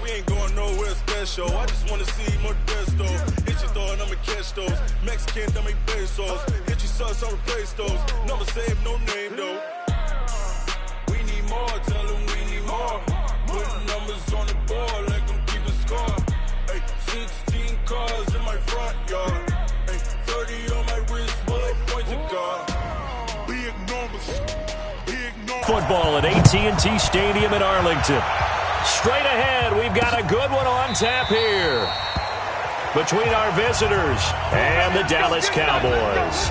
we ain't going nowhere special. I just wanna see more Modesto. Hit you throwing, I'ma catch those. Mexican, dummy pesos. Hit you sus, I'll replace those. Never save no name though. We need more, tell them we need more. Putting numbers on the board, like them keep a score. Ay, 16 cars in my front yard. Ay, 30 on my wrist, bullet point to God. Big numbers. Football at AT&T Stadium in Arlington. Straight ahead, we've got a good one on tap here between our visitors and the Dallas Cowboys.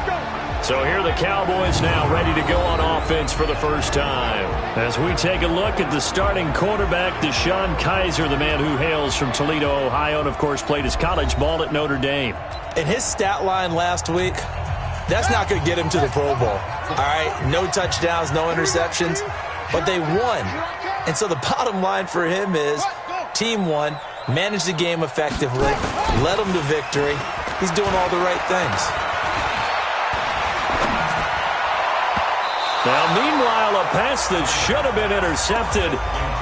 So here are the Cowboys now ready to go on offense for the first time. As we take a look at the starting quarterback, DeShone Kizer, the man who hails from Toledo, Ohio, and of course played his college ball at Notre Dame. In his stat line last week, that's not going to get him to the Pro Bowl. All right, no touchdowns, no interceptions, but they won. And so the bottom line for him is team won, managed the game effectively, led them to victory. He's doing all the right things. Now, meanwhile, a pass that should have been intercepted,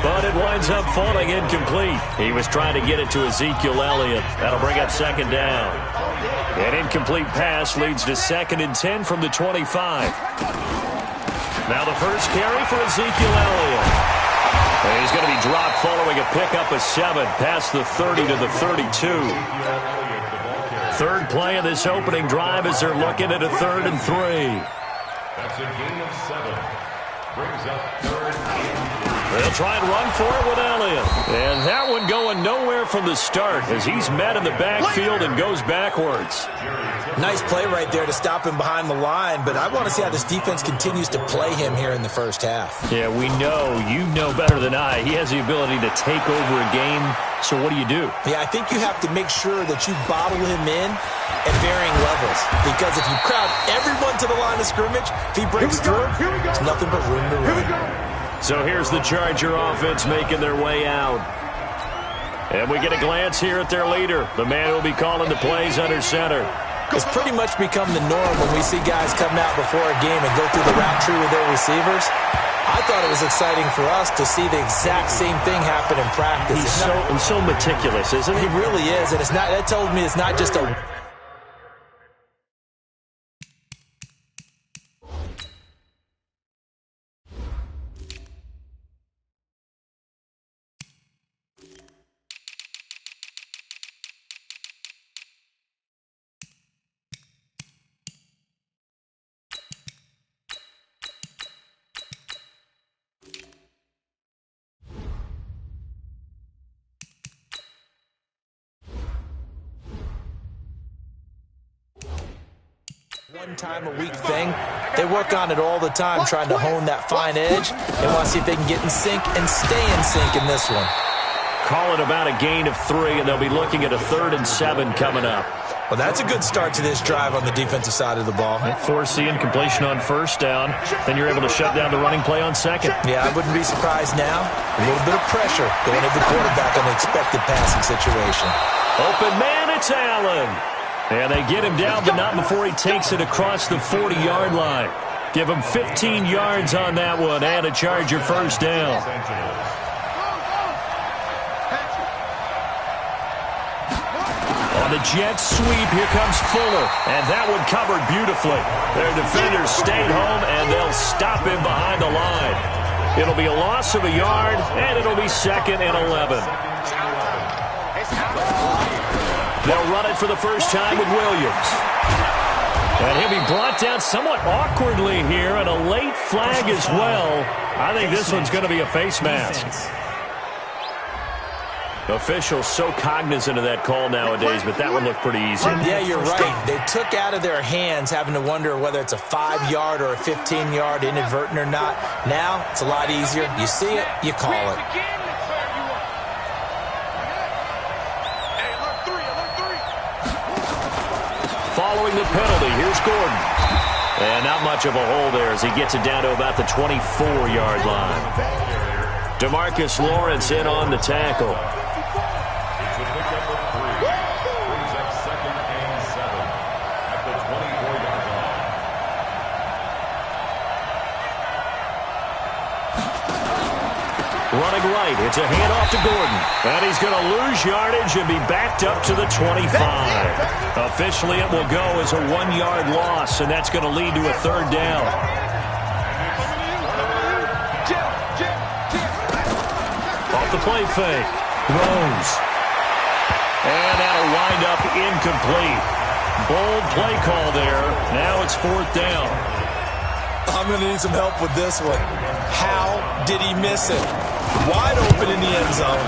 but it winds up falling incomplete. He was trying to get it to Ezekiel Elliott. That'll bring up second down. An incomplete pass leads to 2nd and 10 from the 25. Now the first carry for Ezekiel Elliott. And he's going to be dropped following a pickup of 7 past the 30 to the 32. Third play of this opening drive as they're looking at a 3rd and 3. That's a gain of 7. Brings up 3rd and 3. They'll try and run for it with Elliott. And that one going nowhere from the start as he's met in the backfield and goes backwards. Nice play right there to stop him behind the line, but I want to see how this defense continues to play him here in the first half. Yeah, we know. You know better than I. He has the ability to take over a game. So what do you do? Yeah, I think you have to make sure that you bottle him in at varying levels. Because if you crowd everyone to the line of scrimmage, if he breaks through, there's nothing but room to run. So here's the Charger offense making their way out. And we get a glance here at their leader, the man who will be calling the plays under center. It's pretty much become the norm when we see guys come out before a game and go through the route tree with their receivers. I thought it was exciting for us to see the exact same thing happen in practice. He's so meticulous, isn't he? He really is, and that tells me it's not just a... one-time-a-week thing. They work on it all the time, trying to hone that fine edge. They want to see if they can get in sync and stay in sync in this one. Call it about a gain of 3, and they'll be looking at a 3rd and 7 coming up. Well, that's a good start to this drive on the defensive side of the ball. Force the incompletion on first down. Then you're able to shut down the running play on second. Yeah, I wouldn't be surprised now. A little bit of pressure going at the quarterback on the expected passing situation. Open man, it's Allen. And they get him down, but not before he takes it across the 40-yard line. Give him 15 yards on that one and a Charger first down. On the jet sweep, here comes Fuller. And that one covered beautifully. Their defenders stayed home, and they'll stop him behind the line. It'll be a loss of a yard, and it'll be 2nd and 11. They'll run it for the first time with Williams. And he'll be brought down somewhat awkwardly here, and a late flag as well. I think this one's going to be a face mask. Officials so cognizant of that call nowadays, but that one looked pretty easy. Yeah, you're right. They took out of their hands having to wonder whether it's a 5-yard or a 15-yard inadvertent or not. Now, it's a lot easier. You see it, you call it. Following the penalty, here's Gordon. And not much of a hole there as he gets it down to about the 24-yard line. DeMarcus Lawrence in on the tackle. Running right. It's a handoff to Gordon. And he's going to lose yardage and be backed up to the 25. Officially, it will go as a 1-yard loss, and that's going to lead to a third down. Off the play fake. Rose. And that'll wind up incomplete. Bold play call there. Now it's fourth down. I'm going to need some help with this one. How did he miss it? Wide open in the end zone.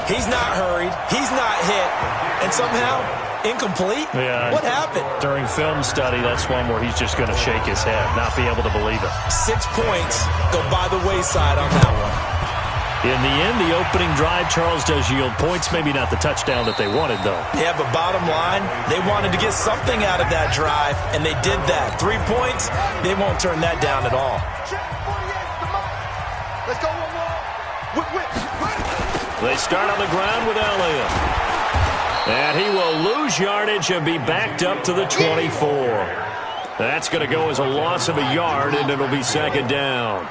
He's not hurried. He's not hit. And somehow, incomplete? Yeah. What happened? During film study, that's one where he's just going to shake his head, not be able to believe it. 6 points go by the wayside on that one. In the end, the opening drive, Charles, does yield points. Maybe not the touchdown that they wanted, though. Yeah, but bottom line, they wanted to get something out of that drive, and they did that. 3 points, they won't turn that down at all. Let's go one more. They start on the ground with Elliott. And he will lose yardage and be backed up to the 24. That's going to go as a loss of a yard, and it'll be second down.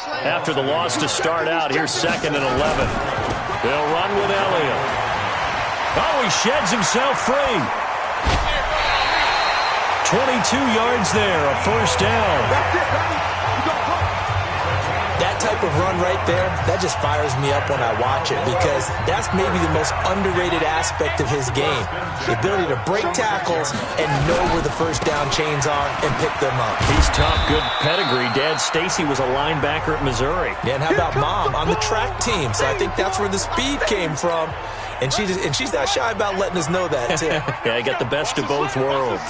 After the loss to start out, here's 2nd and 11. They'll run with Elliott. Oh, he sheds himself free. 22 yards there, a first down. That type of run right there, that just fires me up when I watch it because that's maybe the most underrated aspect of his game. The ability to break tackles and know where the first down chains are and pick them up. He's tough, good pedigree. Dad Stacy was a linebacker at Missouri. Yeah, and how about Mom on the track team? So I think that's where the speed came from. And she's not shy about letting us know that, too. Yeah, I got the best of both worlds.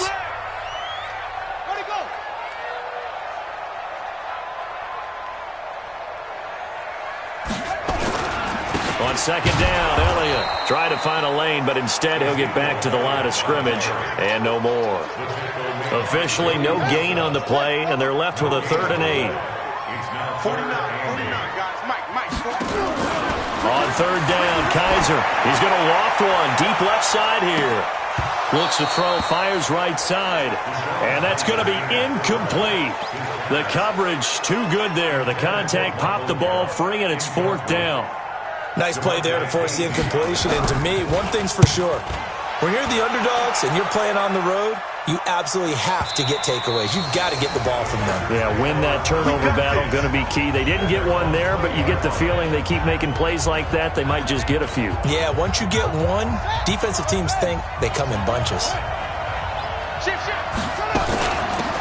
On second down, Elliott tried to find a lane, but instead he'll get back to the line of scrimmage and no more. Officially no gain on the play, and they're left with a 3rd and 8. 49, guys. Mike. On third down, Kaiser. He's going to loft one deep left side here. Looks to throw, fires right side, and that's going to be incomplete. The coverage too good there. The contact popped the ball free, and it's 4th down. Nice play there to force the incompletion. And to me, one thing's for sure. When you're the underdogs and you're playing on the road, you absolutely have to get takeaways. You've got to get the ball from them. Yeah, win that turnover battle, going to be key. They didn't get one there, but you get the feeling they keep making plays like that, they might just get a few. Yeah, once you get one, defensive teams think they come in bunches.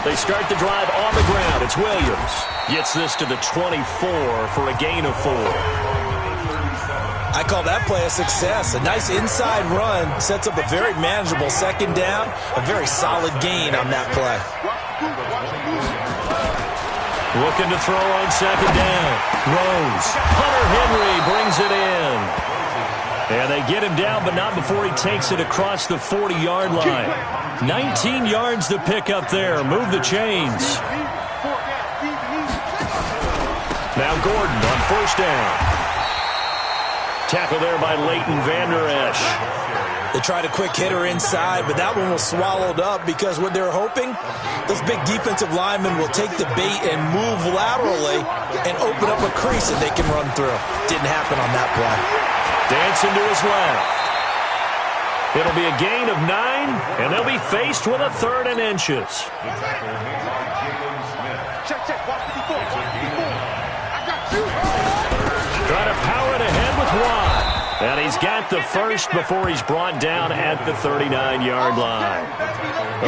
They start the drive on the ground. It's Williams. Gets this to the 24 for a gain of 4. I call that play a success. A nice inside run sets up a very manageable second down. A very solid gain on that play. Looking to throw on second down. Rose. Hunter Henry brings it in. And they get him down, but not before he takes it across the 40-yard line. 19 yards to pick up there. Move the chains. Now Gordon on first down. Tackle there by Leighton Vander Esch. They tried a quick hitter inside, but that one was swallowed up because what they're hoping, those big defensive linemen will take the bait and move laterally and open up a crease that they can run through. Didn't happen on that play. Dancing to his left. It'll be a gain of 9, and they'll be faced with a 3rd and inches. Trying to power it ahead with Watt. And he's got the first before he's brought down at the 39-yard line.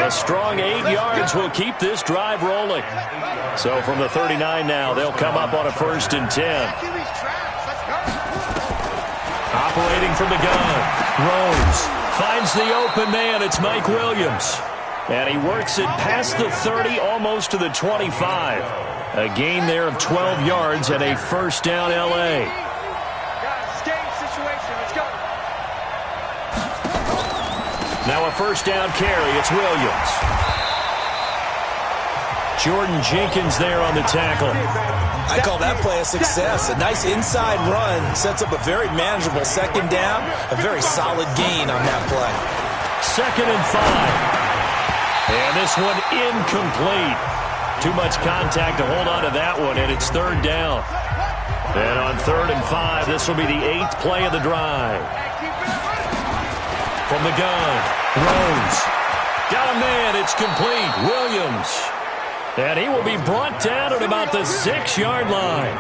A strong 8 yards will keep this drive rolling. So from the 39 now, they'll come up on a 1st and 10. Operating from the gun. Rose finds the open man. It's Mike Williams. And he works it past the 30, almost to the 25. A gain there of 12 yards and a first down L.A. Now a first down carry. It's Williams. Jordan Jenkins there on the tackle. I call that play a success. A nice inside run sets up a very manageable second down. A very solid gain on that play. 2nd and 5. And this one incomplete. Too much contact to hold on to that one, and it's 3rd down. And on 3rd and 5, this will be the 8th play of the drive. From the gun, Rose. Got a man, it's complete. Williams. And he will be brought down at about the 6-yard line.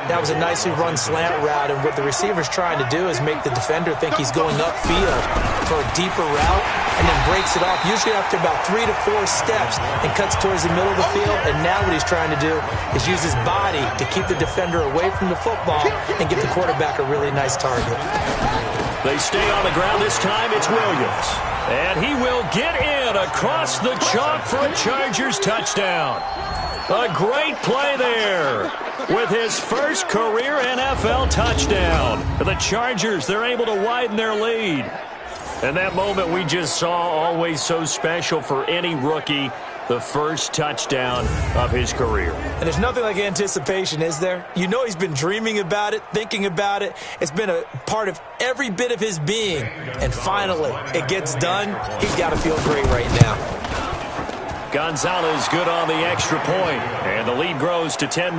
That was a nicely run slant route, and what the receiver's trying to do is make the defender think he's going upfield for a deeper route, and then breaks it off, usually after about 3 to 4 steps, and cuts towards the middle of the field. And now what he's trying to do is use his body to keep the defender away from the football and give the quarterback a really nice target. They stay on the ground this time. It's Williams. And he will get in across the chalk for a Chargers touchdown. A great play there with his first career NFL touchdown. The Chargers, they're able to widen their lead. And that moment we just saw, always so special for any rookie, the first touchdown of his career. And there's nothing like anticipation, is there? You know he's been dreaming about it, thinking about it. It's been a part of every bit of his being. And finally, it gets done. He's got to feel great right now. Gonzalez good on the extra point, and the lead grows to 10-0.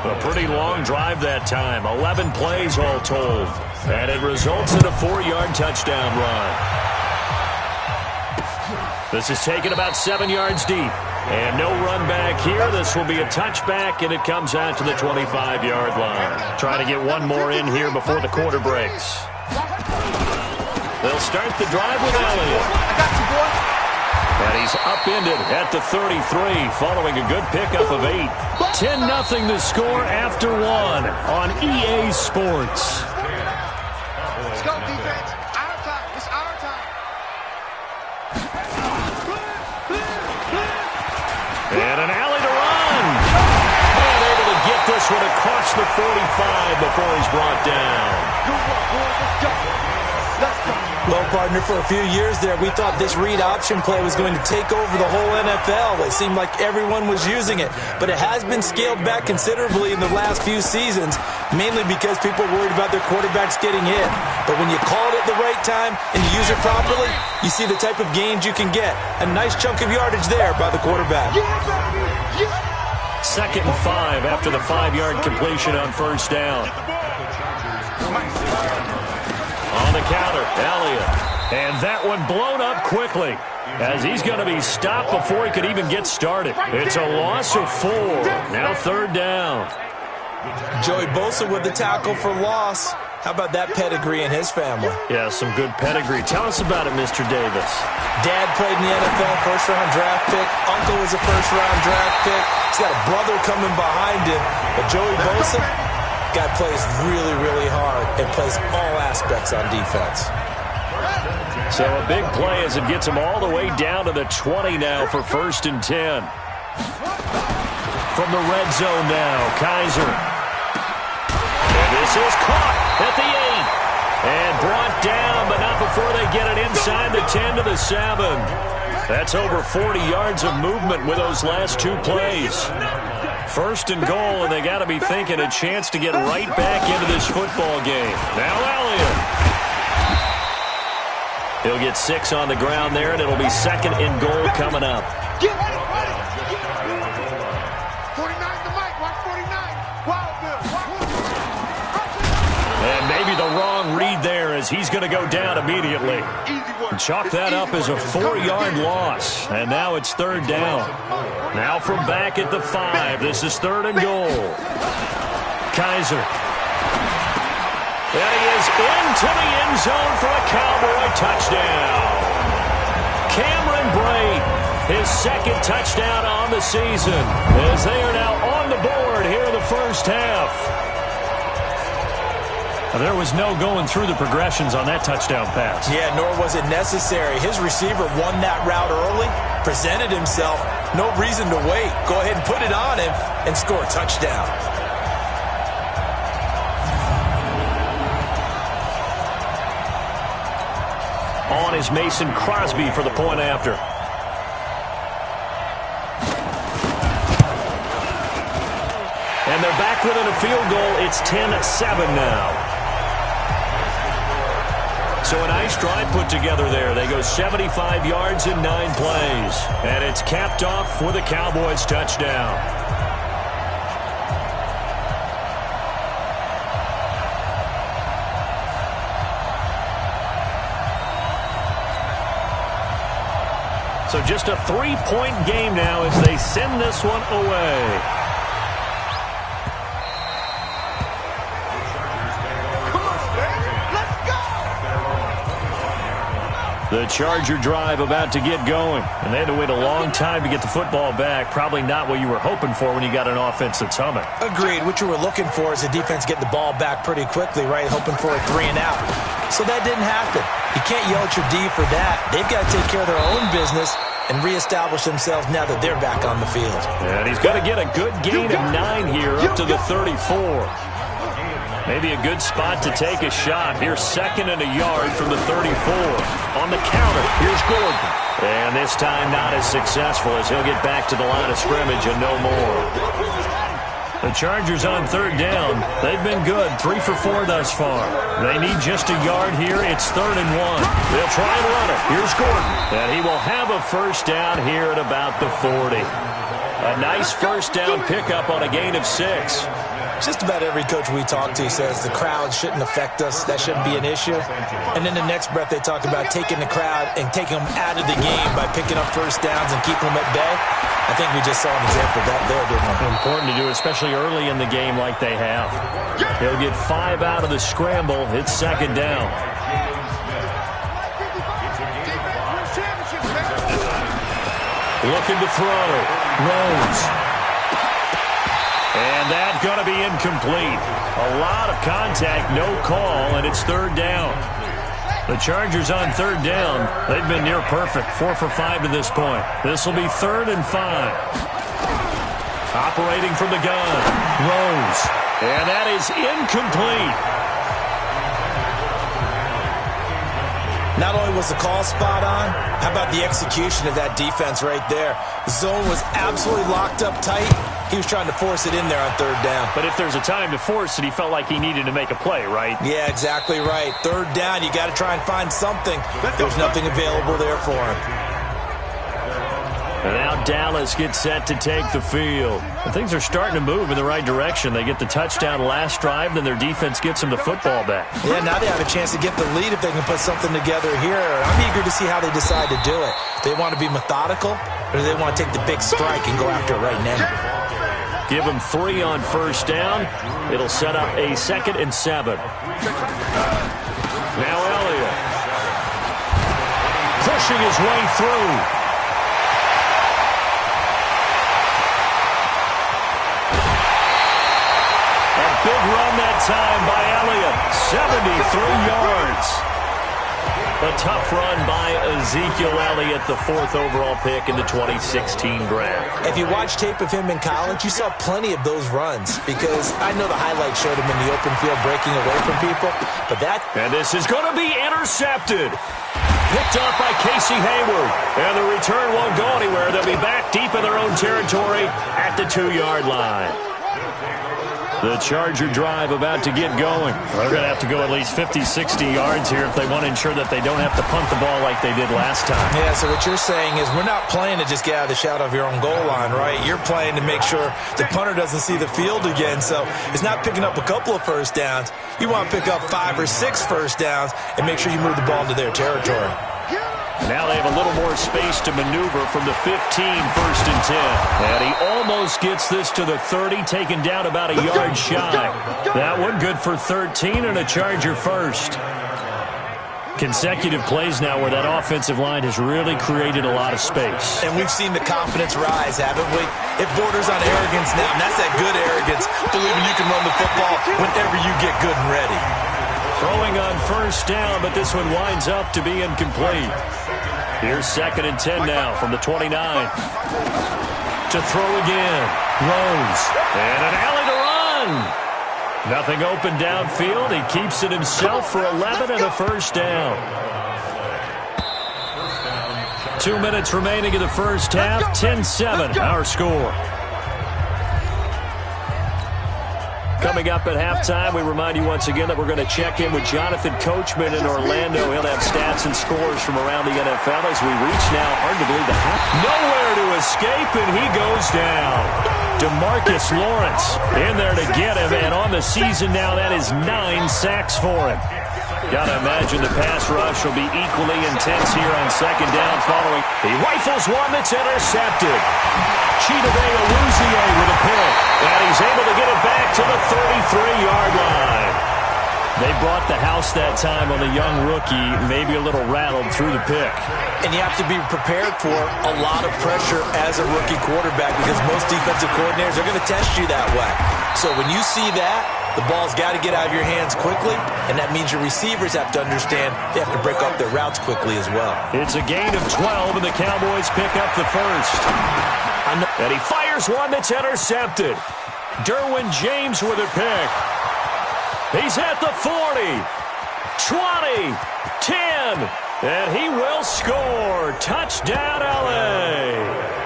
A pretty long drive that time, 11 plays all told, and it results in a 4-yard touchdown run. This is taken about 7 yards deep, and no run back here. This will be a touchback, and it comes out to the 25-yard line. Trying to get one more in here before the quarter breaks. They'll start the drive with Elliott. And he's upended at the 33 following a good pickup of 8. 10-0 the score after 1 on EA Sports. Let's go, defense. Our time. It's our time. And an alley to run. And able to get this one across the 45 before he's brought down. Good work, boys. Let's go. Let's go. Well, partner, for a few years there, we thought this read option play was going to take over the whole NFL. It seemed like everyone was using it, but it has been scaled back considerably in the last few seasons, mainly because people are worried about their quarterbacks getting hit. But when you call it at the right time and you use it properly, you see the type of gains you can get. A nice chunk of yardage there by the quarterback. 2nd and 5 after the 5-yard completion on first down. On the counter, Elliott. And that one blown up quickly as he's going to be stopped before he could even get started. It's a loss of 4. Now 3rd down. Joey Bosa with the tackle for loss. How about that pedigree in his family? Yeah, some good pedigree. Tell us about it, Mr. Davis. Dad played in the NFL, first-round draft pick. Uncle was a first-round draft pick. He's got a brother coming behind him. But Joey Bosa, guy plays really, really hard and plays all aspects on defense. So a big play as it gets him all the way down to the 20 now for 1st and 10. From the red zone now, Kaiser. And this is caught at the 8. And brought down, but not before they get it inside the 10 to the 7. That's over 40 yards of movement with those last 2 plays. 1st and goal, and they got to be thinking a chance to get right back into this football game. Now Elliott. He'll get 6 on the ground there, and it'll be 2nd and goal coming up. Get ready. 49 the mic. Watch 49. Wild Bill. And maybe the wrong read there as he's going to go down immediately. Chalk that up as a 4-yard loss. And now it's 3rd down. Now from back at the 5. This is 3rd and goal. Kaiser. And he is into the end zone for a Cowboy touchdown. Cameron Brate, his 2nd touchdown on the season, as they are now on the board here in the first half. There was no going through the progressions on that touchdown pass. Yeah, nor was it necessary. His receiver won that route early, presented himself, no reason to wait. Go ahead and put it on him and score a touchdown. On is Mason Crosby for the point after. And they're back within a field goal. It's 10-7 now. So a nice drive put together there. They go 75 yards in 9 plays. And it's capped off with a Cowboys touchdown. So just a 3-point game now as they send this one away. The Charger drive about to get going. And they had to wait a long time to get the football back. Probably not what you were hoping for when you got an offense that's humming. Agreed. What you were looking for is the defense get the ball back pretty quickly, right? Hoping for a 3 and out. So that didn't happen. You can't yell at your D for that. They've got to take care of their own business and reestablish themselves now that they're back on the field. And he's going to get a good gain of 9 here up to the 34. Maybe a good spot to take a shot. Here's 2nd and a yard from the 34. On the counter, here's Gordon. And this time not as successful as he'll get back to the line of scrimmage and no more. The Chargers on 3rd down. They've been good, 3 for 4 thus far. They need just a yard here. It's 3rd and 1. They'll try and run it. Here's Gordon. And he will have a first down here at about the 40. A nice first down pickup on a gain of 6. Just about every coach we talk to says the crowd shouldn't affect us. That shouldn't be an issue. And then the next breath they talk about taking the crowd and taking them out of the game by picking up first downs and keeping them at bay. I think we just saw an example of that there, didn't we? Important to do, especially early in the game like they have. They'll get 5 out of the scramble. It's 2nd down. Looking to throw. Rose. And that's going to be incomplete. A lot of contact, no call, and it's 3rd down. The Chargers on 3rd down. They've been near perfect, 4 for 5 to this point. This will be 3rd and 5. Operating from the gun, Rose. And that is incomplete. Not only was the call spot on, how about the execution of that defense right there? The zone was absolutely locked up tight. He was trying to force it in there on 3rd down. But if there's a time to force it, he felt like he needed to make a play, right? Yeah, exactly right. 3rd down, you got to try and find something. There's nothing available there for him. And now Dallas gets set to take the field. And things are starting to move in the right direction. They get the touchdown last drive, then their defense gets them the football back. Yeah, now they have a chance to get the lead if they can put something together here. I'm eager to see how they decide to do it. Do they want to be methodical, or do they want to take the big strike and go after it right now? Give them 3 on first down. It'll set up a 2nd and 7. Now Elliott. Pushing his way through. Big run that time by Elliott. 73 yards. A tough run by Ezekiel Elliott, the 4th overall pick in the 2016 draft. If you watch tape of him in college, you saw plenty of those runs because I know the highlights showed him in the open field breaking away from people, but that... And this is going to be intercepted. Picked up by Casey Hayward. And the return won't go anywhere. They'll be back deep in their own territory at the 2-yard line. The Charger drive about to get going. They're going to have to go at least 50, 60 yards here if they want to ensure that they don't have to punt the ball like they did last time. Yeah, so what you're saying is we're not playing to just get out of the shadow of your own goal line, right? You're playing to make sure the punter doesn't see the field again. So it's not picking up a couple of first downs. You want to pick up 5 or 6 first downs and make sure you move the ball into their territory. Now they have a little more space to maneuver from the 15, 1st and 10. And he almost gets this to the 30, taken down about a yard shy. That one good for 13 and a Charger first. Consecutive plays now where that offensive line has really created a lot of space. And we've seen the confidence rise, haven't we? It borders on arrogance now, and that's that good arrogance, believing you can run the football whenever you get good and ready. Throwing on first down, but this one winds up to be incomplete. Here's 2nd and 10 now from the 29. To throw again. Rose. And an alley to run. Nothing open downfield. He keeps it himself for 11 and a first down. 2 minutes remaining in the first half. 10-7, our score. Coming up at halftime, we remind you once again that we're going to check in with Jonathan Coachman in Orlando. He'll have stats and scores from around the NFL as we reach now, hard to believe, the half. Nowhere to escape, and he goes down. DeMarcus Lawrence in there to get him, and on the season now, that is 9 sacks for him. Gotta imagine the pass rush will be equally intense here on second down following. He rifles one that's intercepted. Chidobe Awuzie with a pick, and he's able to get it back to the 33-yard line. They brought the house that time on the young rookie, maybe a little rattled through the pick. And you have to be prepared for a lot of pressure as a rookie quarterback because most defensive coordinators are going to test you that way. So when you see that, the ball's got to get out of your hands quickly, and that means your receivers have to understand they have to break up their routes quickly as well. It's a gain of 12, and the Cowboys pick up the first. And he fires one that's intercepted. Derwin James with a pick. He's at the 40, 20, 10, and he will score. Touchdown, L.A.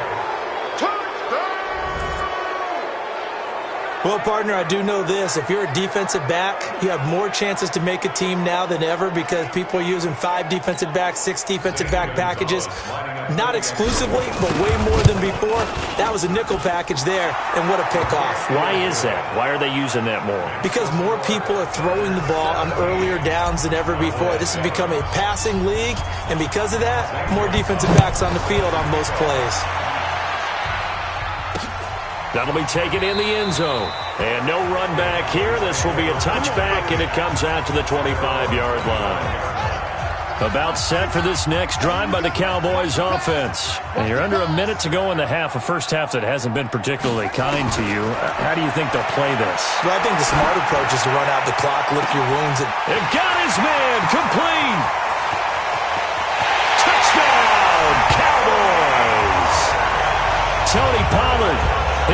Well, partner, I do know this. If you're a defensive back, you have more chances to make a team now than ever because people are using 5 defensive backs, 6 defensive back packages. Not exclusively, but way more than before. That was a nickel package there, and what a pickoff. Why is that? Why are they using that more? Because more people are throwing the ball on earlier downs than ever before. This has become a passing league, and because of that, more defensive backs on the field on most plays. That'll be taken in the end zone. And no run back here. This will be a touchback, and it comes out to the 25-yard line. About set for this next drive by the Cowboys offense. And you're under a minute to go in the half, a first half that hasn't been particularly kind to you. How do you think they'll play this? Well, I think the smart approach is to run out the clock, lick your wounds. And got his man complete. Touchdown, Cowboys. Tony Pollard,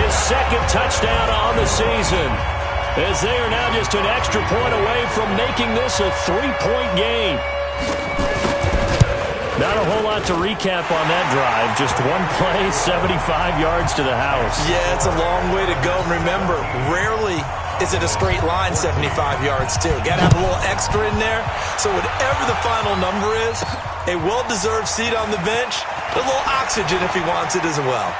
his second touchdown on the season, as they are now just an extra point away from making this a 3-point game. Not a whole lot to recap on that drive. Just one play, 75 yards to the house. Yeah, it's a long way to go. Remember, rarely is it a straight line 75 yards, too. Got to have a little extra in there. So whatever the final number is, a well-deserved seat on the bench, a little oxygen if he wants it as well.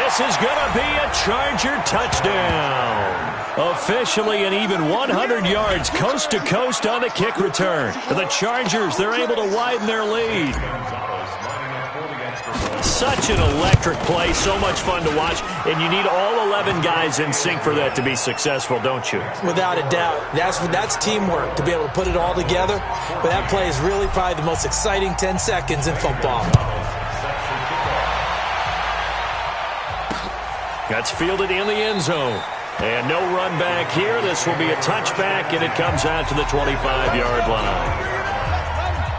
This is going to be a Charger touchdown. Officially an even 100 yards coast to coast on the kick return. The Chargers, they're able to widen their lead. Such an electric play, so much fun to watch, and you need all 11 guys in sync for that to be successful, don't you? Without a doubt. That's teamwork, to be able to put it all together. But that play is really probably the most exciting 10 seconds in football. That's fielded in the end zone. And no run back here. This will be a touchback, and it comes out to the 25-yard line.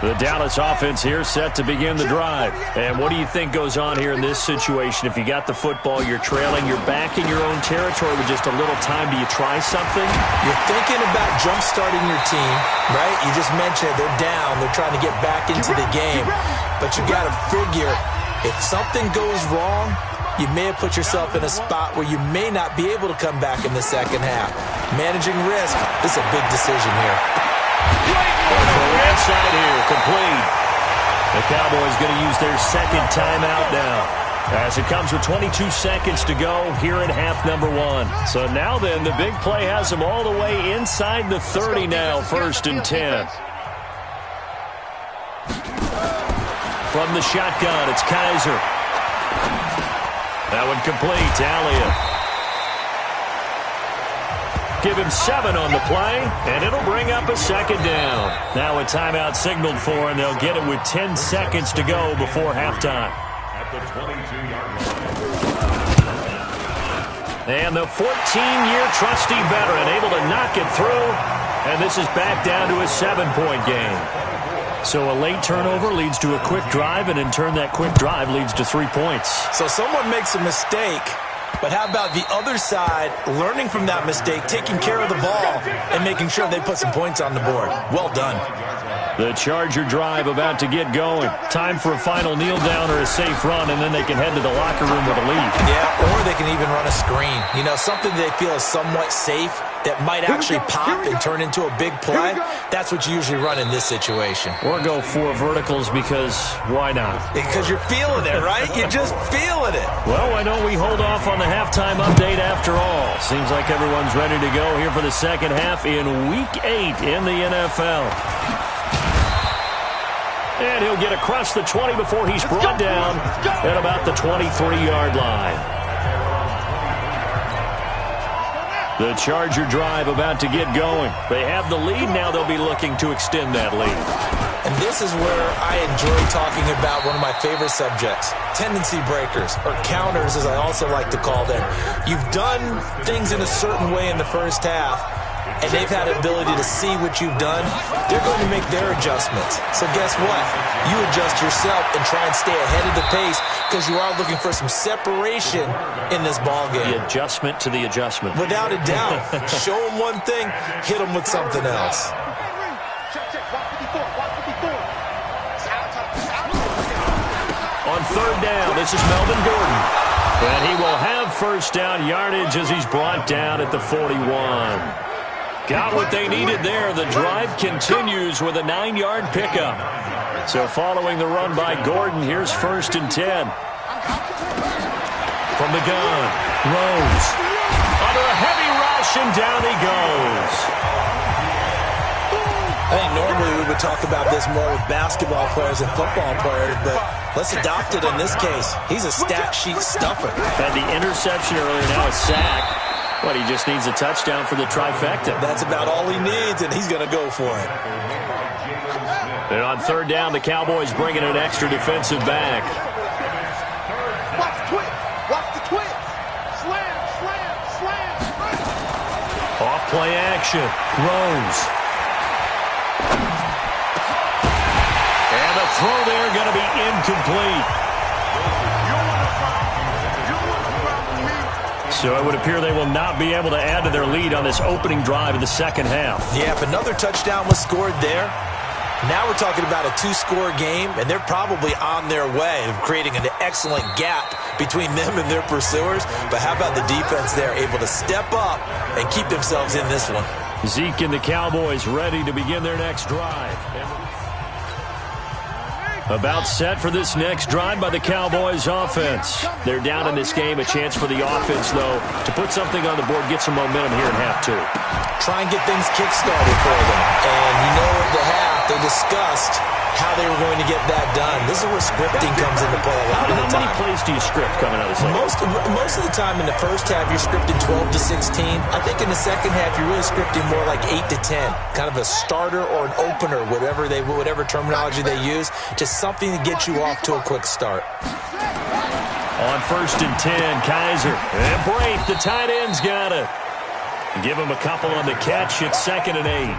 The Dallas offense here set to begin the drive. And what do you think goes on here in this situation? If you got the football, you're trailing, you're back in your own territory with just a little time. Do you try something? You're thinking about jump-starting your team, right? You just mentioned it. They're down. They're trying to get back into the game. But you got to figure if something goes wrong, you may have put yourself in a spot where you may not be able to come back in the second half. Managing risk, this is a big decision here. From the outside here, complete. The Cowboys going to use their second timeout now, as it comes with 22 seconds to go here at half number 1. So now then, the big play has them all the way inside the 30 now, 1st and 10. From the shotgun, it's Kaiser. That one complete to Elliott. Give him 7 on the play, and it'll bring up a second down. Now a timeout signaled for, and they'll get it with 10 seconds to go before halftime. At the 22-yard line. And the 14-year trusty veteran able to knock it through, and this is back down to a 7-point game. So a late turnover leads to a quick drive, and in turn that quick drive leads to 3 points. So someone makes a mistake, but how about the other side learning from that mistake, taking care of the ball, and making sure they put some points on the board? Well done. The Charger drive about to get going. Time for a final kneel down or a safe run, and then they can head to the locker room with a lead. Yeah, or they can even run a screen. You know, something they feel is somewhat safe that might actually pop and turn into a big play. That's what you usually run in this situation. Or go 4 verticals because why not? Because you're feeling it, right? You're just feeling it. Well, why don't we hold off on the halftime update after all? Seems like everyone's ready to go here for the second half in Week 8 in the NFL. And he'll get across the 20 before he's brought down at about the 23-yard line. The Charger drive about to get going. They have the lead. Now they'll be looking to extend that lead. And this is where I enjoy talking about one of my favorite subjects, tendency breakers, or counters as I also like to call them. You've done things in a certain way in the first half, and they've had the ability to see what you've done. They're going to make their adjustments. So guess what? You adjust yourself and try and stay ahead of the pace because you are looking for some separation in this ballgame. The adjustment to the adjustment. Without a doubt. Show them one thing, hit them with something else. On third down, this is Melvin Gordon. And he will have first down yardage as he's brought down at the 41. Got what they needed there. The drive continues with a 9-yard pickup. So following the run by Gordon, here's 1st and 10. From the gun, Rose. Under a heavy rush, and down he goes. I think normally we would talk about this more with basketball players and football players, but let's adopt it in this case. He's a stat sheet stuffer. Had the interception earlier, now a sack. But he just needs a touchdown for the trifecta. That's about all he needs, and he's going to go for it. And on third down, the Cowboys bringing an extra defensive back. Watch the twist. Watch the twist. Slam, slam, slam. Off play action. Rose. And the throw there going to be incomplete. So it would appear they will not be able to add to their lead on this opening drive of the second half. Yeah, if another touchdown was scored there, now we're talking about a 2-score game, and they're probably on their way of creating an excellent gap between them and their pursuers. But how about the defense there, able to step up and keep themselves in this one? Zeke and the Cowboys ready to begin their next drive. About set for this next drive by the Cowboys offense. They're down in this game. A chance for the offense, though, to put something on the board, get some momentum here in half 2. Try and get things kick-started for them. And you know at the half, they discussed how they were going to get that done. This is where scripting comes into play a lot of the time. How many plays do you script coming out of the second? Most of the time in the first half, you're scripting 12 to 16. I think in the second half, you're really scripting more like 8 to 10. Kind of a starter or an opener, whatever terminology they use. Just something to get you off to a quick start. On 1st and 10, Kaiser. And Braith, the tight end's got it. Give him a couple on the catch. It's 2nd and 8.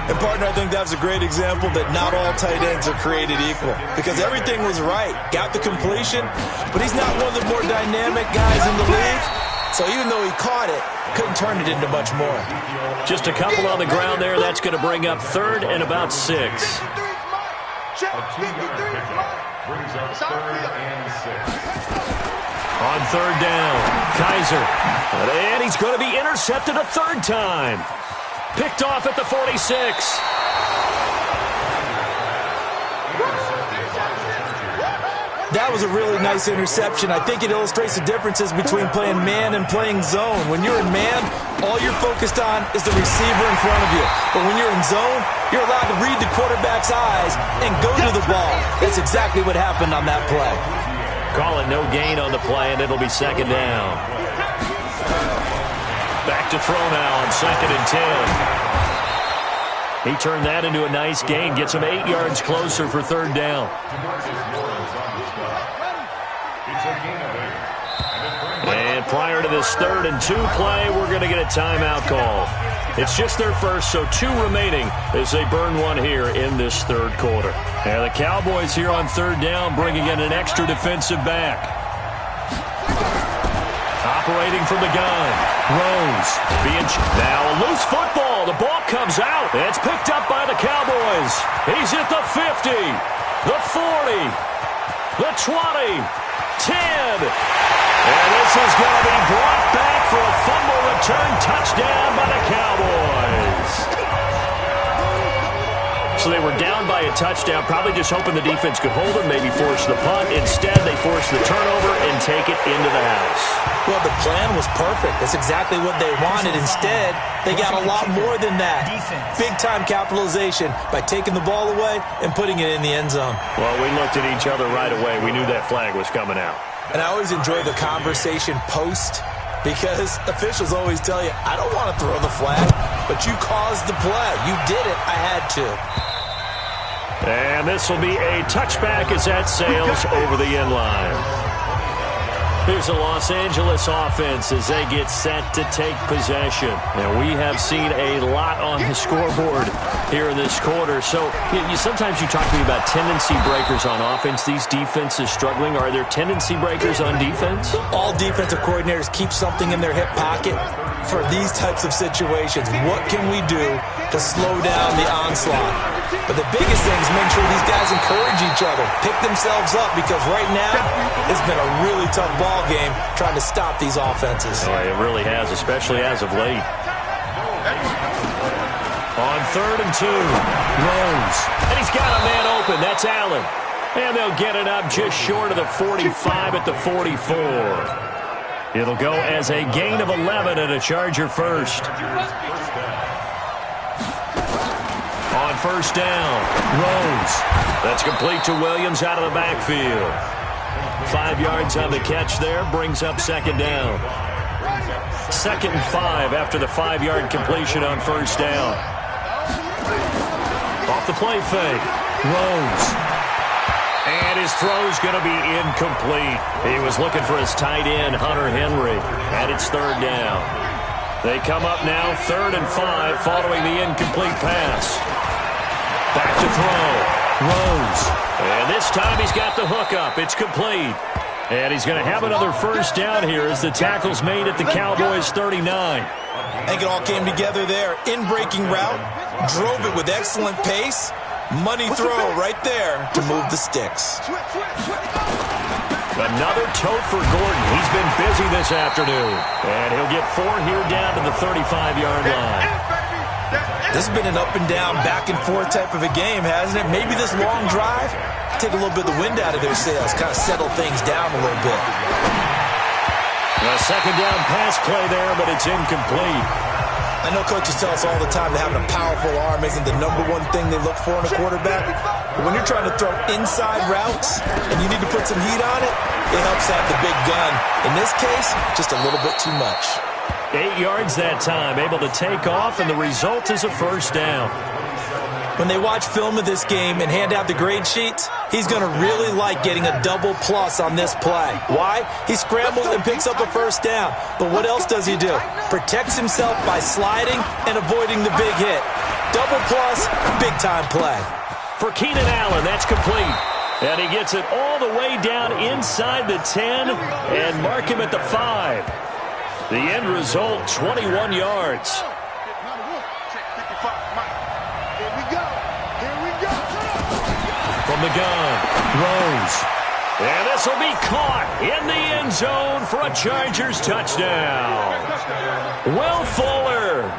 And, partner, I think that was a great example that not all tight ends are created equal because everything was right. Got the completion, but he's not one of the more dynamic guys in the league. So even though he caught it, couldn't turn it into much more. Just a couple on the ground there. That's going to bring up 3rd and about 6. A 2-yard pickup brings up 3rd and 6. On third down, Kaiser. And he's going to be intercepted a 3rd time. Picked off at the 46. That was a really nice interception. I think it illustrates the differences between playing man and playing zone. When you're in man, all you're focused on is the receiver in front of you. But when you're in zone, you're allowed to read the quarterback's eyes and go to the ball. That's exactly what happened on that play. Call it no gain on the play, and it'll be 2nd down. Back to throw now on 2nd and 10. He turned that into a nice gain, gets him 8 yards closer for 3rd down. And prior to this 3rd and 2 play, we're going to get a timeout call. It's just their first, so 2 remaining as they burn one here in this 3rd quarter. And the Cowboys here on 3rd down bringing in an extra defensive back. Operating from the gun. Rose. Now a loose football. the ball comes out. It's picked up by the Cowboys. He's at the 50, the 40, the 20, 10. And this is going to be brought back for a fumble return touchdown by the Cowboys. So they were down by a touchdown, probably just hoping the defense could hold them, maybe force the punt. Instead, they forced the turnover and take it into the house. Well, the plan was perfect. That's exactly what they wanted. Instead, they got a lot more than that. Big-time capitalization by taking the ball away and putting it in the end zone. Well, we looked at each other right away. We knew that flag was coming out. And I always enjoy the conversation post because officials always tell you, I don't want to throw the flag, but you caused the play. You did it. I had to. And this will be a touchback as that sails over the end line. Here's the Los Angeles offense as they get set to take possession. And we have seen a lot on the scoreboard here in this quarter. So sometimes you talk to me about tendency breakers on offense. These defenses struggling. Are there tendency breakers on defense? All defensive coordinators keep something in their hip pocket for these types of situations. What can we do to slow down the onslaught? But the biggest thing is make sure these guys encourage each other, pick themselves up, because right now it's been a really tough ball game trying to stop these offenses. Oh, it really has, especially as of late. On 3rd and 2, Rose. And he's got a man open. That's Allen. And they'll get it up just short of the 45 at the 44. It'll go as a gain of 11 and a Charger first. On 1st down, Rose. That's complete to Williams out of the backfield. 5 yards on the catch there, brings up 2nd down. 2nd and 5 after the 5-yard completion on 1st down. Off the play fake, Rose. And his throw's going to be incomplete. He was looking for his tight end, Hunter Henry, and it's 3rd down. They come up now, 3rd and 5, following the incomplete pass. Back to throw, Rose. And this time he's got the hook up. It's complete. And he's going to have another 1st down here as the tackle's made at the Cowboys' 39. I think it all came together there. In-breaking route, drove it with excellent pace. Money throw right there to move the sticks. Another tote for Gordon. He's been busy this afternoon. And he'll get 4 here down to the 35-yard line. This has been an up-and-down, back-and-forth type of a game, hasn't it? Maybe this long drive, take a little bit of the wind out of their sails, kind of settle things down a little bit. A 2nd down pass play there, but it's incomplete. I know coaches tell us all the time that having a powerful arm isn't the #1 thing they look for in a quarterback. But when you're trying to throw inside routes and you need to put some heat on it, it helps have the big gun. In this case, just a little bit too much. 8 yards that time, able to take off, and the result is a 1st down. When they watch film of this game and hand out the grade sheets, he's going to really like getting a double plus on this play. Why? He scrambles and picks up a 1st down. But what else does he do? Protects himself by sliding and avoiding the big hit. Double plus, big-time play. For Keenan Allen, that's complete. And he gets it all the way down inside the 10 and mark him at the 5. The end result, 21 yards. From the gun, Rose. And this will be caught in the end zone for a Chargers touchdown. Will Fuller,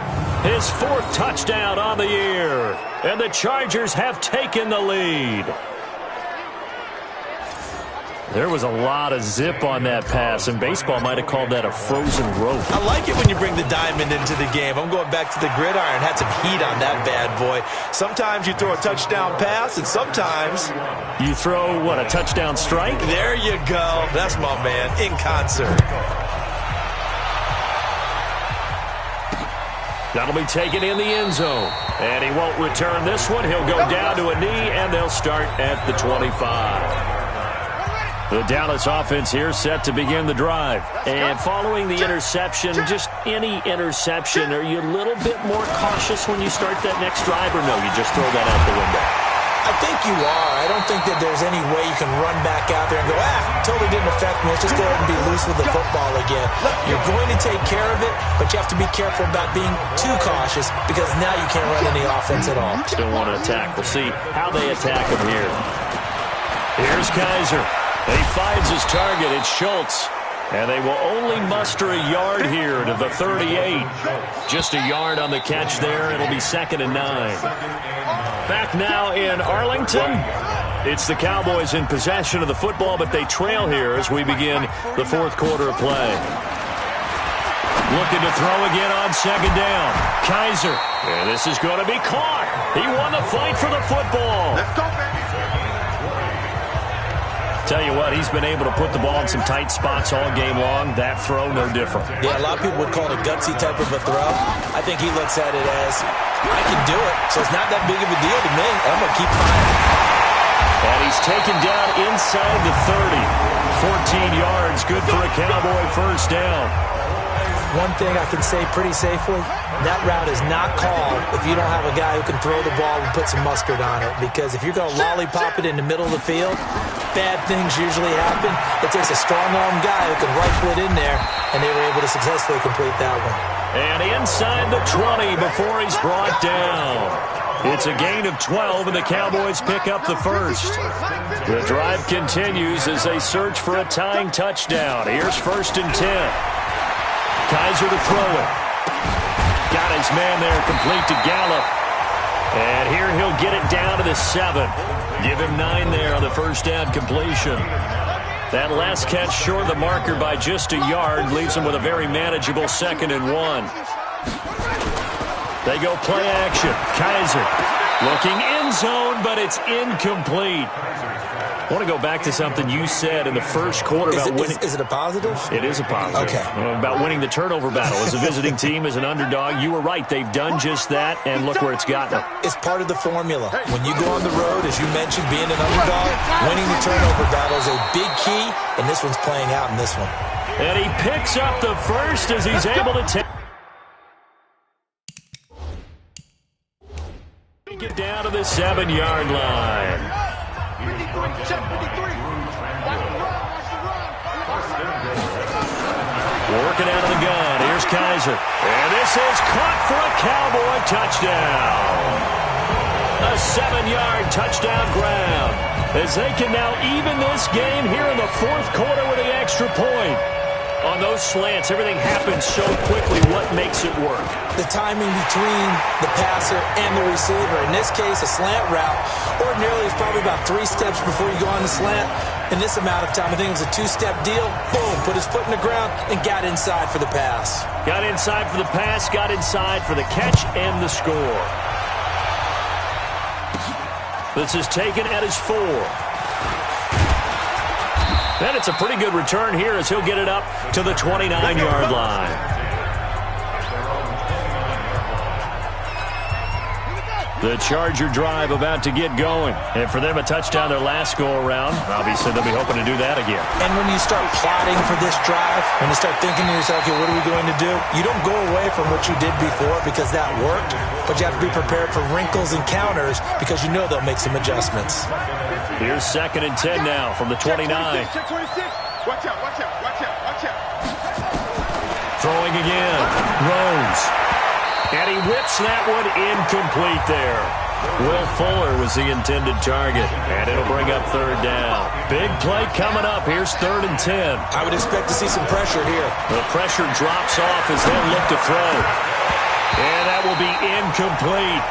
his 4th touchdown on the year. And the Chargers have taken the lead. There was a lot of zip on that pass, and baseball might have called that a frozen rope. I like it when you bring the diamond into the game. I'm going back to the gridiron. Had some heat on that bad boy. Sometimes you throw a touchdown pass, and sometimes you throw, what, a touchdown strike? There you go. That's my man, in concert. That'll be taken in the end zone. And he won't return this one. He'll go down to a knee, and they'll start at the 25. The Dallas offense here set to begin the drive. And following the interception, just any interception, are you a little bit more cautious when you start that next drive, or no, you just throw that out the window? I think you are. I don't think that there's any way you can run back out there and go, totally didn't affect me. Let's just go ahead and be loose with the football again. You're going to take care of it, but you have to be careful about being too cautious because now you can't run any offense at all. Still want to attack. We'll see how they attack him here. Here's Kaiser. He finds his target. It's Schultz. And they will only muster a yard here to the 38. Just a yard on the catch there. It'll be 2nd and 9. Back now in Arlington. It's the Cowboys in possession of the football, but they trail here as we begin the 4th quarter of play. Looking to throw again on 2nd down. Kaiser. And this is going to be caught. He won the fight for the football. Let's go, baby. Tell you what, he's been able to put the ball in some tight spots all game long. That throw, no different. Yeah, a lot of people would call it a gutsy type of a throw. I think he looks at it as, I can do it, so it's not that big of a deal to me. I'm going to keep firing. And he's taken down inside the 30. 14 yards, good for a Cowboy first down. One thing I can say pretty safely, that route is not called if you don't have a guy who can throw the ball and put some mustard on it. Because if you're going to lollipop it in the middle of the field, bad things usually happen. It takes a strong-arm guy who can rifle it in there, and they were able to successfully complete that one. And inside the 20 before he's brought down. It's a gain of 12, and the Cowboys pick up the first. The drive continues as they search for a tying touchdown. Here's 1st and 10. Kaiser to throw it. Got his man there, complete to Gallup. And here he'll get it down to the 7. Give him 9 there on the first down completion. That last catch short of the marker by just a yard leaves him with a very manageable 2nd and 1. They go play action. Kaiser looking end zone, but it's incomplete. I want to go back to something you said in the first quarter about winning. Is it a positive? It is a positive. Okay. About winning the turnover battle. As a visiting team, as an underdog, you were right. They've done just that, and look where it's gotten them. It's part of the formula. When you go on the road, as you mentioned, being an underdog, winning the turnover battle is a big key, and this one's playing out in this one. And he picks up the first as he's able to take it down to the 7-yard line. 53, check 53. Working out of the gun. Here's Kaiser. And this is caught for a Cowboy touchdown. A 7-yard touchdown grab. As they can now even this game here in the 4th quarter with the extra point. On those slants, everything happens so quickly. What makes it work? The timing between the passer and the receiver. In this case, a slant route. Ordinarily, it's probably about 3 steps before you go on the slant. In this amount of time, I think it was a 2-step deal. Boom, put his foot in the ground and got inside for the pass. Got inside for the pass, got inside for the catch and the score. This is taken at his 4. And it's a pretty good return here as he'll get it up to the 29-yard line. The Charger drive about to get going. And for them, a touchdown their last go-around. Obviously, they'll be hoping to do that again. And when you start plotting for this drive, when you start thinking to yourself, okay, what are we going to do? You don't go away from what you did before because that worked, but you have to be prepared for wrinkles and counters because you know they'll make some adjustments. Here's 2nd and 10 now from the 29. Check 26. Watch out, watch out, watch out, watch out. Throwing again. Rose. And he whips that one incomplete there. Will Fuller was the intended target. And it'll bring up 3rd down. Big play coming up. Here's 3rd and 10. I would expect to see some pressure here. The pressure drops off as they look to throw. And that will be incomplete.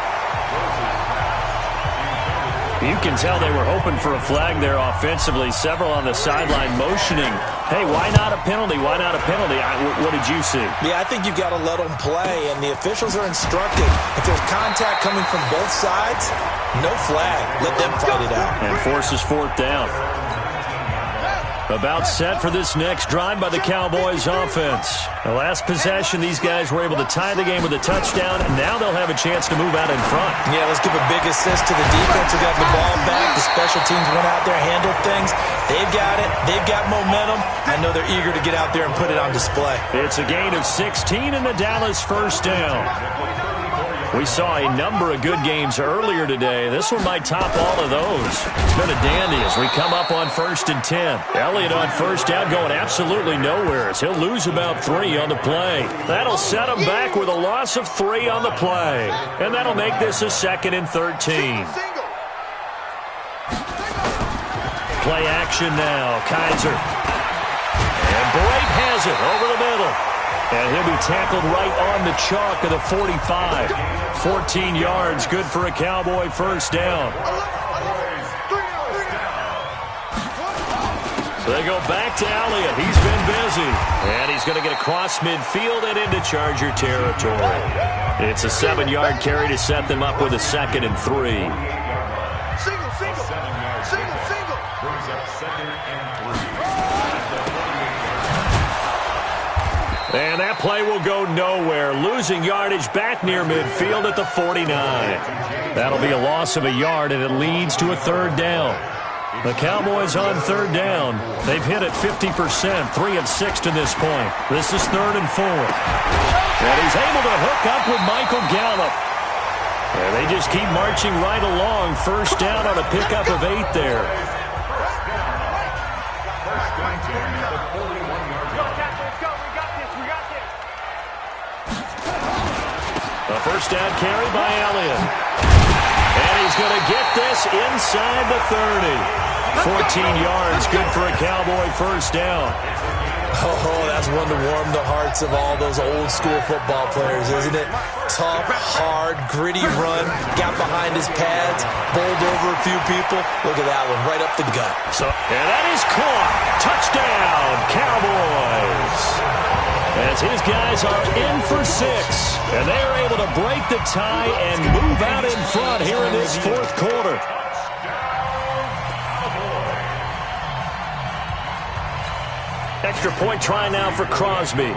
You can tell they were hoping for a flag there offensively. Several on the sideline motioning. Hey, why not a penalty? Why not a penalty? What did you see? Yeah, I think you got to let them play, and the officials are instructed. If there's contact coming from both sides, no flag. Let them fight it out. And forces 4th down. About set for this next drive by the Cowboys offense. The last possession, these guys were able to tie the game with a touchdown, and now they'll have a chance to move out in front. Yeah, let's give a big assist to the defense who got the ball back. The special teams went out there, handled things. They've got it. They've got momentum. I know they're eager to get out there and put it on display. It's a gain of 16 in the Dallas first down. We saw a number of good games earlier today. This one might top all of those. It's been a dandy as we come up on 1st and 10. Elliott on first down going absolutely nowhere as he'll lose about 3 on the play. That'll set him back with a loss of 3 on the play. And that'll make this a 2nd and 13. Play action now. Kaiser. And Brate has it over the middle. And he'll be tackled right on the chalk of the 45. 14 yards, good for a Cowboy first down. So they go back to Elliott. He's been busy. And he's going to get across midfield and into Charger territory. It's a 7-yard carry to set them up with a 2nd and 3. Single. Brings up 2nd and 3. And that play will go nowhere. Losing yardage back near midfield at the 49. That'll be a loss of a yard, and it leads to a 3rd down. The Cowboys on 3rd down. They've hit it 50%, 3 of 6 to this point. This is 3rd and 4. And he's able to hook up with Michael Gallup. And they just keep marching right along. First down on a pickup of 8 there. A first down carry by Elliott. And he's going to get this inside the 30. 14 yards, good for a Cowboy first down. Oh, that's one to warm the hearts of all those old school football players, isn't it? Tough, hard, gritty run. Got behind his pads, bowled over a few people. Look at that one, right up the gut. And that is caught. Touchdown, Cowboys. As his guys are in for 6. And they are able to break the tie and move out in front here in this 4th quarter. Extra point try now for Crosby. And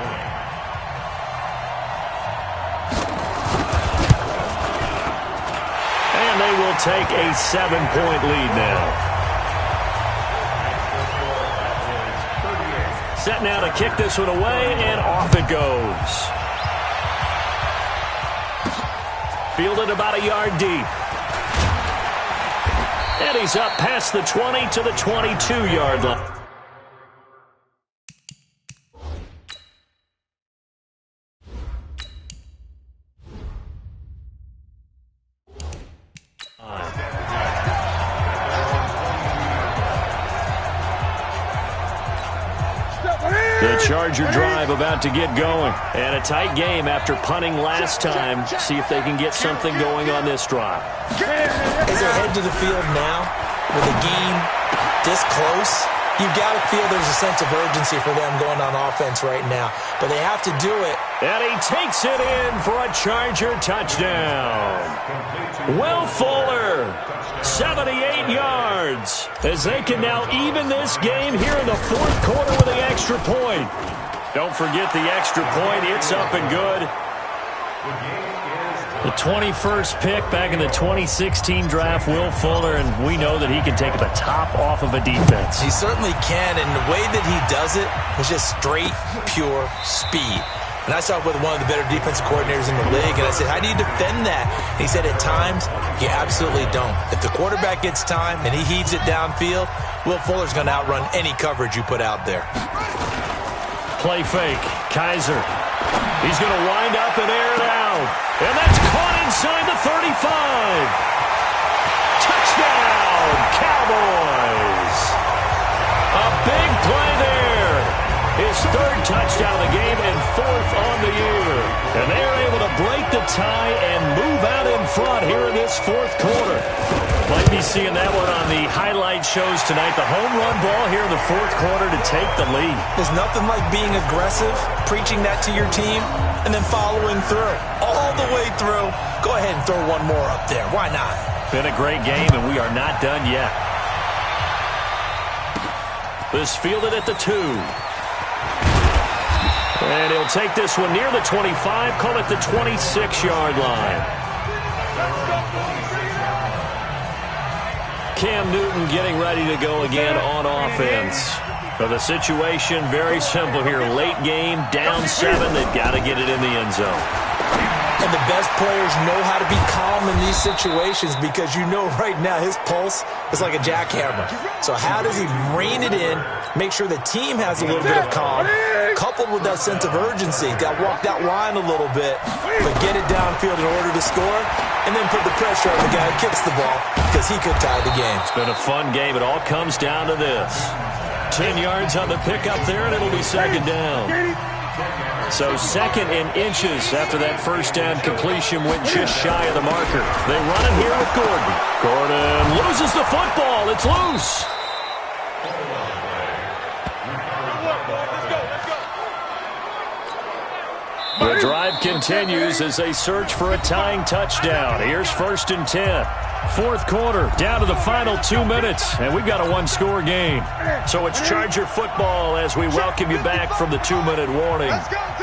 they will take a 7-point lead now. Set now to kick this one away, and off it goes. Fielded about a yard deep. And he's up past the 20 to the 22-yard line. The Charger drive about to get going. And a tight game after punting last time. See if they can get something going on this drive. As they head to the field now, with the game this close, you've got to feel there's a sense of urgency for them going on offense right now. But they have to do it. And he takes it in for a Charger touchdown. Will Fuller, 78 yards, as they can now even this game here in the 4th quarter with the extra point. Don't forget the extra point. It's up and good. The 21st pick back in the 2016 draft, Will Fuller, and we know that he can take the top off of a defense. He certainly can, and the way that he does it is just straight, pure speed. And I saw it with one of the better defensive coordinators in the league, and I said, how do you defend that? And he said, at times, you absolutely don't. If the quarterback gets time and he heaves it downfield, Will Fuller's going to outrun any coverage you put out there. Play fake. Kaiser. He's going to wind up and air it out. And that's caught inside the 35. Touchdown, Cowboys. A big play there. His 3rd touchdown of the game and 4th on the year. And they're able to break the tie and move out in front here in this 4th quarter. Might be seeing that one on the highlight shows tonight. The home run ball here in the 4th quarter to take the lead. There's nothing like being aggressive, preaching that to your team, and then following through. All the way through. Go ahead and throw one more up there. Why not? Been a great game, and we are not done yet. This fielded at the 2. And he'll take this one near the 25, call it the 26-yard line. Cam Newton getting ready to go again on offense. So the situation very simple here. Late game, down 7. They've got to get it in the end zone. And the best players know how to be calm in these situations because you know right now his pulse is like a jackhammer. So how does he rein it in, make sure the team has a little bit of calm, coupled with that sense of urgency? Got to walk that line a little bit, but get it downfield in order to score, and then put the pressure on the guy who kicks the ball because he could tie the game. It's been a fun game. It all comes down to this. 10 yards on the pickup there, and it'll be second down. So second in inches after that first down completion went just shy of the marker. They run it here with Gordon. Gordon loses the football. It's loose. The drive continues as they search for a tying touchdown. Here's 1st and 10. Fourth quarter, down to the final 2 minutes, and we've got a one-score game. So it's Charger football as we welcome you back from the 2-minute warning.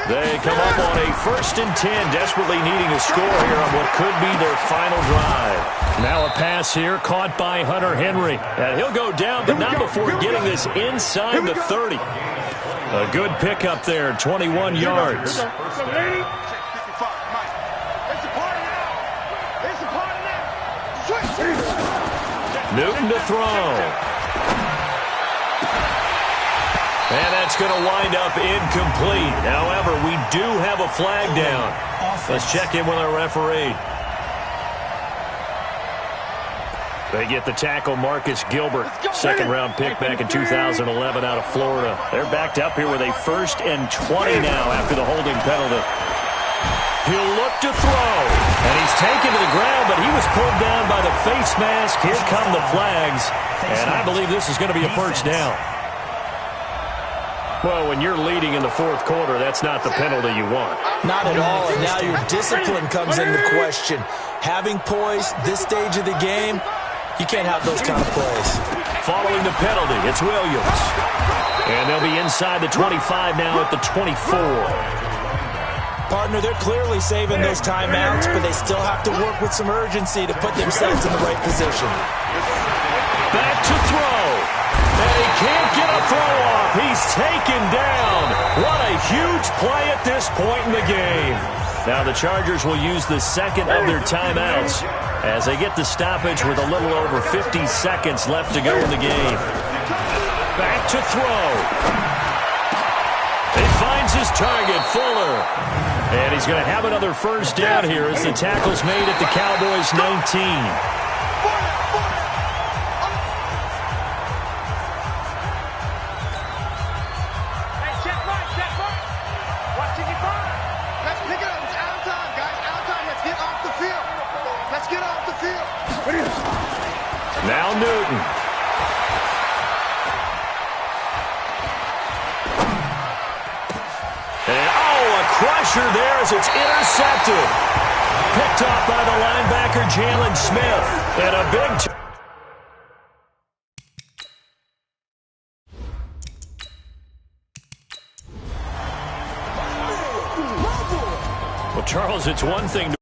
They come up on a 1st and 10, desperately needing a score here on what could be their final drive. Now a pass here caught by Hunter Henry. And he'll go down, but not before getting this inside the 30. A good pickup there, 21 yards. Newton to throw. And that's going to wind up incomplete. However, we do have a flag down. Let's check in with our referee. They get the tackle, Marcus Gilbert, second-round pick back in 2011 out of Florida. They're backed up here with a 1st and 20 now after the holding penalty. He'll look to throw, and he's taken to the ground, but he was pulled down by the face mask. Here come the flags, and I believe this is going to be a first down. Well, when you're leading in the fourth quarter, that's not the penalty you want. Not at all, and now your discipline comes into question. Having poise this stage of the game, you can't have those kind of plays. Following the penalty, it's Williams. And they'll be inside the 25 now at the 24. Partner, they're clearly saving those timeouts, but they still have to work with some urgency to put themselves in the right position. Back to throw. And he can't get a throw off. He's taken down. What a huge play at this point in the game. Now the Chargers will use the second of their timeouts as they get the stoppage with a little over 50 seconds left to go in the game. Back to throw. He finds his target, Fuller. And he's going to have another first down here as the tackle's made at the Cowboys' 19. Let's pick it up. It's out of time, guys. Out of time. Let's get off the field. Let's get off the field. Now Newton. Crusher there as it's intercepted. Picked off by the linebacker, Jalen Smith. And a big... Well, Charles, it's one thing to...